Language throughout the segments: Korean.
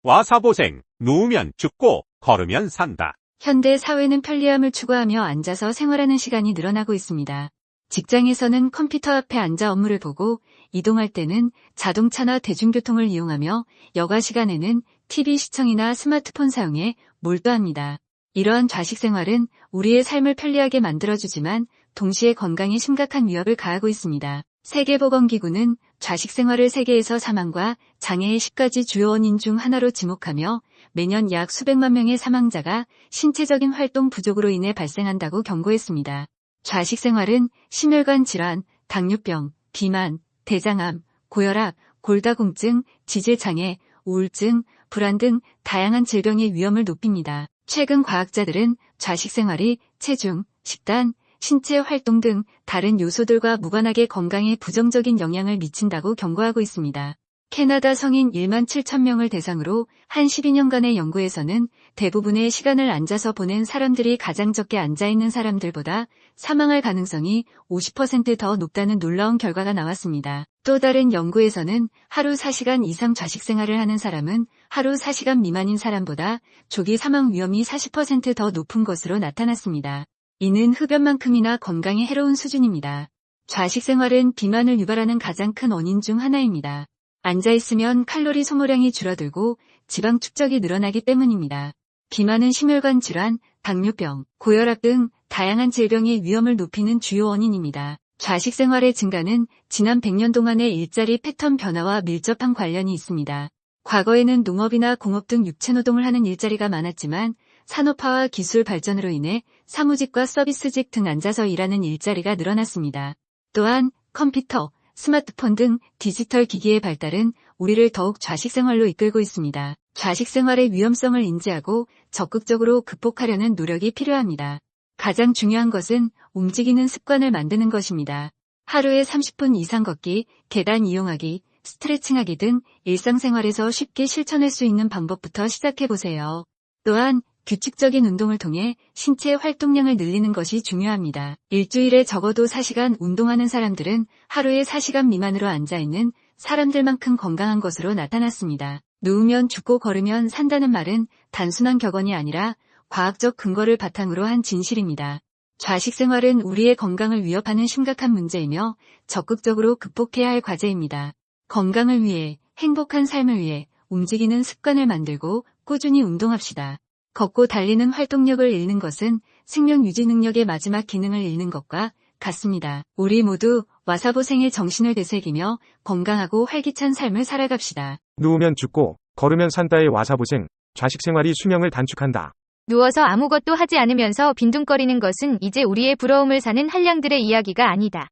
와사보생, 누우면 죽고 걸으면 산다. 현대 사회는 편리함을 추구하며 앉아서 생활하는 시간이 늘어나고 있습니다. 직장에서는 컴퓨터 앞에 앉아 업무를 보고, 이동할 때는 자동차나 대중교통을 이용하며, 여가 시간에는 TV 시청이나 스마트폰 사용에 몰두합니다. 이러한 좌식 생활은 우리의 삶을 편리하게 만들어주지만 동시에 건강에 심각한 위협을 가하고 있습니다. 세계보건기구는 좌식 생활을 세계에서 사망과 장애의 10가지 주요 원인 중 하나로 지목하며 매년 약 수백만 명의 사망자가 신체적인 활동 부족으로 인해 발생한다고 경고했습니다. 좌식 생활은 심혈관 질환, 당뇨병, 비만, 대장암, 고혈압, 골다공증, 지질장애, 우울증, 불안 등 다양한 질병의 위험을 높입니다. 최근 과학자들은 좌식 생활이 체중, 식단, 신체 활동 등 다른 요소들과 무관하게 건강에 부정적인 영향을 미친다고 경고하고 있습니다. 캐나다 성인 1만 7천 명을 대상으로 한 12년간의 연구에서는 대부분의 시간을 앉아서 보낸 사람들이 가장 적게 앉아있는 사람들보다 사망할 가능성이 50% 더 높다는 놀라운 결과가 나왔습니다. 또 다른 연구에서는 하루 4시간 이상 좌식 생활을 하는 사람은 하루 4시간 미만인 사람보다 조기 사망 위험이 40% 더 높은 것으로 나타났습니다. 이는 흡연만큼이나 건강에 해로운 수준입니다. 좌식 생활은 비만을 유발하는 가장 큰 원인 중 하나입니다. 앉아있으면 칼로리 소모량이 줄어들고 지방 축적이 늘어나기 때문입니다. 비만은 심혈관 질환, 당뇨병, 고혈압 등 다양한 질병의 위험을 높이는 주요 원인입니다. 좌식 생활의 증가는 지난 100년 동안의 일자리 패턴 변화와 밀접한 관련이 있습니다. 과거에는 농업이나 공업 등 육체노동을 하는 일자리가 많았지만 산업화와 기술 발전으로 인해 사무직과 서비스직 등 앉아서 일하는 일자리가 늘어났습니다. 또한 컴퓨터, 스마트폰 등 디지털 기기의 발달은 우리를 더욱 좌식 생활로 이끌고 있습니다. 좌식 생활의 위험성을 인지하고 적극적으로 극복하려는 노력이 필요합니다. 가장 중요한 것은 움직이는 습관을 만드는 것입니다. 하루에 30분 이상 걷기, 계단 이용하기, 스트레칭하기 등 일상생활에서 쉽게 실천할 수 있는 방법부터 시작해보세요. 또한 규칙적인 운동을 통해 신체 활동량을 늘리는 것이 중요합니다. 일주일에 적어도 4시간 운동하는 사람들은 하루에 4시간 미만으로 앉아있는 사람들만큼 건강한 것으로 나타났습니다. 누우면 죽고 걸으면 산다는 말은 단순한 격언이 아니라 과학적 근거를 바탕으로 한 진실입니다. 좌식 생활은 우리의 건강을 위협하는 심각한 문제이며 적극적으로 극복해야 할 과제입니다. 건강을 위해, 행복한 삶을 위해 움직이는 습관을 만들고 꾸준히 운동합시다. 걷고 달리는 활동력을 잃는 것은 생명 유지 능력의 마지막 기능을 잃는 것과 같습니다. 우리 모두 와사보생의 정신을 되새기며 건강하고 활기찬 삶을 살아갑시다. 누우면 죽고 걸으면 산다의 와사보생, 좌식 생활이 수명을 단축한다. 누워서 아무것도 하지 않으면서 빈둥거리는 것은 이제 우리의 부러움을 사는 한량들의 이야기가 아니다.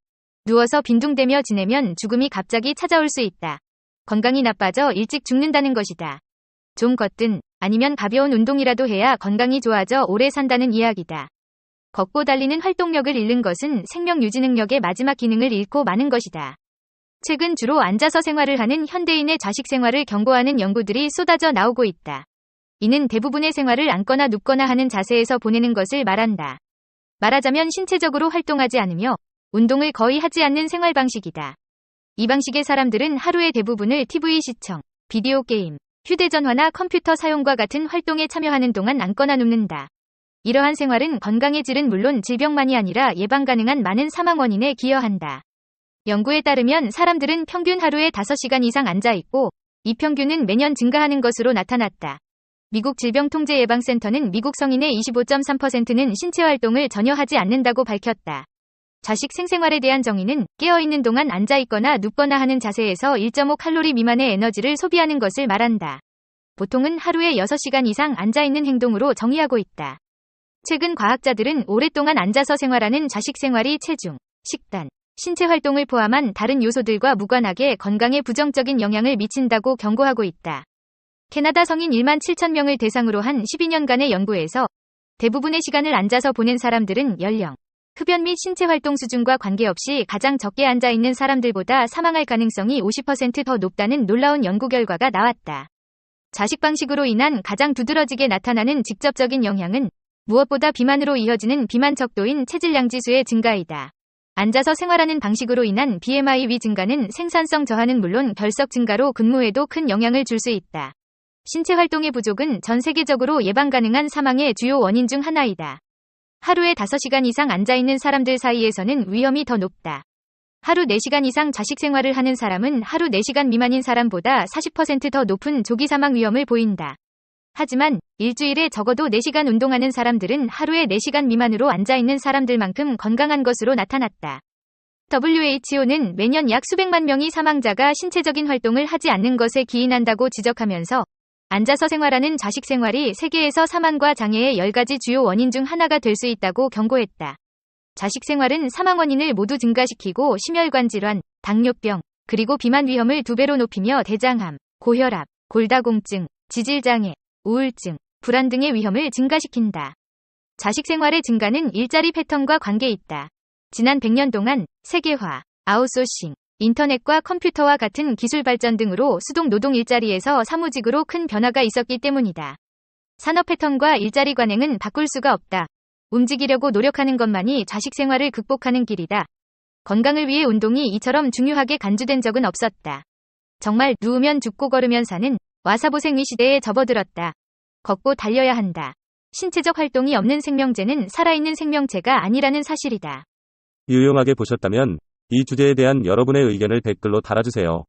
누워서 빈둥대며 지내면 죽음이 갑자기 찾아올 수 있다. 건강이 나빠져 일찍 죽는다는 것이다. 좀 걷든 아니면 가벼운 운동이라도 해야 건강이 좋아져 오래 산다는 이야기다. 걷고 달리는 활동력을 잃는 것은 생명 유지 능력의 마지막 기능을 잃고 마는 것이다. 최근 주로 앉아서 생활을 하는 현대인의 좌식 생활을 경고하는 연구들이 쏟아져 나오고 있다. 이는 대부분의 생활을 앉거나 눕거나 하는 자세에서 보내는 것을 말한다. 말하자면 신체적으로 활동하지 않으며 운동을 거의 하지 않는 생활 방식이다. 이 방식의 사람들은 하루의 대부분을 TV 시청, 비디오 게임, 휴대전화나 컴퓨터 사용과 같은 활동에 참여하는 동안 앉거나 눕는다. 이러한 생활은 건강의 질은 물론 질병만이 아니라 예방 가능한 많은 사망 원인에 기여한다. 연구에 따르면 사람들은 평균 하루에 5시간 이상 앉아있고 이 평균은 매년 증가하는 것으로 나타났다. 미국 질병통제예방센터는 미국 성인의 25.3%는 신체 활동을 전혀 하지 않는다고 밝혔다. 좌식 생생활에 대한 정의는 깨어있는 동안 앉아있거나 눕거나 하는 자세에서 1.5칼로리 미만의 에너지를 소비하는 것을 말한다. 보통은 하루에 6시간 이상 앉아있는 행동으로 정의하고 있다. 최근 과학자들은 오랫동안 앉아서 생활하는 좌식 생활이 체중, 식단, 신체 활동을 포함한 다른 요소들과 무관하게 건강에 부정적인 영향을 미친다고 경고하고 있다. 캐나다 성인 1만 7천 명을 대상으로 한 12년간의 연구에서 대부분의 시간을 앉아서 보낸 사람들은 연령, 흡연 및 신체 활동 수준과 관계없이 가장 적게 앉아있는 사람들보다 사망할 가능성이 50% 더 높다는 놀라운 연구 결과가 나왔다. 좌식 방식으로 인한 가장 두드러지게 나타나는 직접적인 영향은 무엇보다 비만으로 이어지는 비만 척도인 체질량 지수의 증가이다. 앉아서 생활하는 방식으로 인한 BMI 위 증가는 생산성 저하는 물론 결석 증가로 근무에도 큰 영향을 줄 수 있다. 신체 활동의 부족은 전 세계적으로 예방 가능한 사망의 주요 원인 중 하나이다. 하루에 5시간 이상 앉아있는 사람들 사이에서는 위험이 더 높다. 하루 4시간 이상 좌식 생활을 하는 사람은 하루 4시간 미만인 사람보다 40% 더 높은 조기 사망 위험을 보인다. 하지만 일주일에 적어도 4시간 운동하는 사람들은 하루에 4시간 미만으로 앉아있는 사람들만큼 건강한 것으로 나타났다. WHO는 매년 약 수백만 명의 사망자가 신체적인 활동을 하지 않는 것에 기인한다고 지적하면서 앉아서 생활하는 좌식 생활이 세계에서 사망과 장애의 10가지 주요 원인 중 하나가 될 수 있다고 경고했다. 좌식 생활은 사망 원인을 모두 증가시키고 심혈관 질환, 당뇨병, 그리고 비만 위험을 2배로 높이며 대장암, 고혈압, 골다공증, 지질장애, 우울증, 불안 등의 위험을 증가시킨다. 좌식 생활의 증가는 일자리 패턴과 관계 있다. 지난 100년 동안 세계화, 아웃소싱, 인터넷과 컴퓨터와 같은 기술 발전 등으로 수동 노동 일자리에서 사무직으로 큰 변화가 있었기 때문이다. 산업 패턴과 일자리 관행은 바꿀 수가 없다. 움직이려고 노력하는 것만이 좌식 생활을 극복하는 길이다. 건강을 위해 운동이 이처럼 중요하게 간주된 적은 없었다. 정말 누우면 죽고 걸으면 사는 와사보생의 시대에 접어들었다. 걷고 달려야 한다. 신체적 활동이 없는 생명체는 살아있는 생명체가 아니라는 사실이다. 유용하게 보셨다면 이 주제에 대한 여러분의 의견을 댓글로 달아주세요.